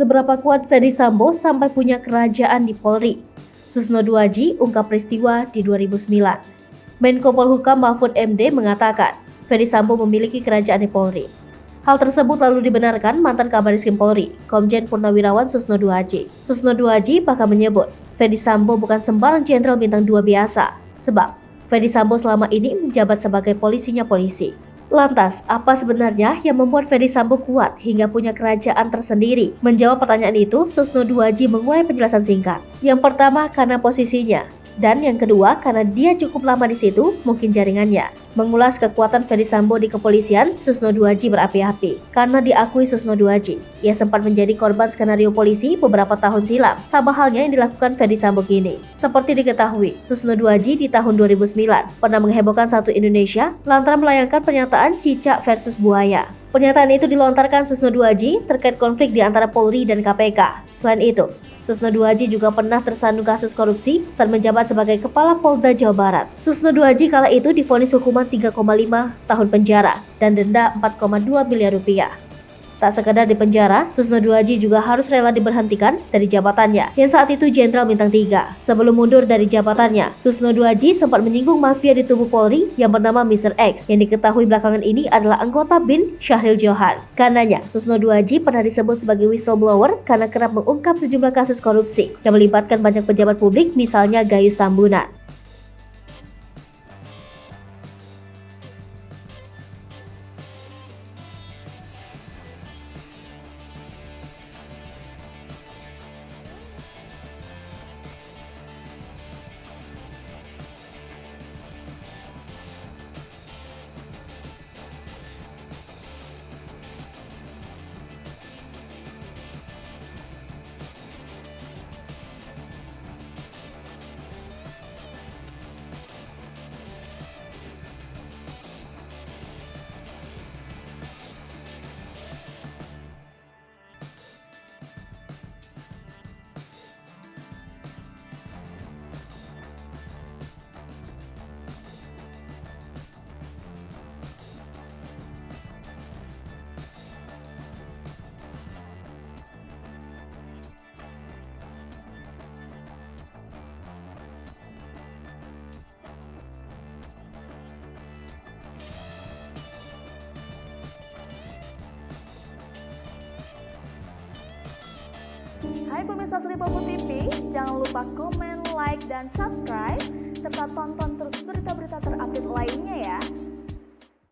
Seberapa kuat Ferdy Sambo sampai punya kerajaan di Polri? Susno Duaji ungkap peristiwa di 2009. Menko Polhukam Mahfud MD mengatakan, Ferdy Sambo memiliki kerajaan di Polri. Hal tersebut lalu dibenarkan mantan Kabariskim Polri, Komjen Purnawirawan Susno Duaji. Susno Duaji bahkan menyebut, Ferdy Sambo bukan sembarang jenderal bintang 2 biasa, sebab Ferdy Sambo selama ini menjabat sebagai polisinya polisi. Lantas, apa sebenarnya yang membuat Ferdy Sambo kuat hingga punya kerajaan tersendiri? Menjawab pertanyaan itu, Susno Duaji mengulai penjelasan singkat. Yang pertama, karena posisinya. Dan yang kedua, karena dia cukup lama di situ, mungkin jaringannya. Mengulas kekuatan Ferdy Sambo di kepolisian, Susno Duaji berapi-api. Karena diakui Susno Duaji, ia sempat menjadi korban skenario polisi beberapa tahun silam. Sama halnya yang dilakukan Ferdy Sambo kini. Seperti diketahui, Susno Duaji di tahun 2009 pernah menghebohkan satu Indonesia lantaran melayangkan pernyataan cicak versus buaya. Pernyataan itu dilontarkan Susno Duaji terkait konflik di antara Polri dan KPK. Selain itu, Susno Duaji juga pernah tersandung kasus korupsi saat menjabat sebagai Kepala Polda Jawa Barat. Susno Duaji kala itu divonis hukuman 3,5 tahun penjara dan denda 4,2 miliar rupiah. Tak sekadar di penjara, Susno Duaji juga harus rela diberhentikan dari jabatannya yang saat itu Jenderal Bintang 3. Sebelum mundur dari jabatannya, Susno Duaji sempat menyinggung mafia di tubuh Polri yang bernama Mr. X yang diketahui belakangan ini adalah anggota BIN Syahril Johan. Karenanya, Susno Duaji pernah disebut sebagai whistleblower karena kerap mengungkap sejumlah kasus korupsi yang melibatkan banyak pejabat publik misalnya Gayus Tambunan. Hai pemirsa Sri Popo TV, jangan lupa komen, like, dan subscribe, serta tonton terus berita-berita terupdate lainnya ya.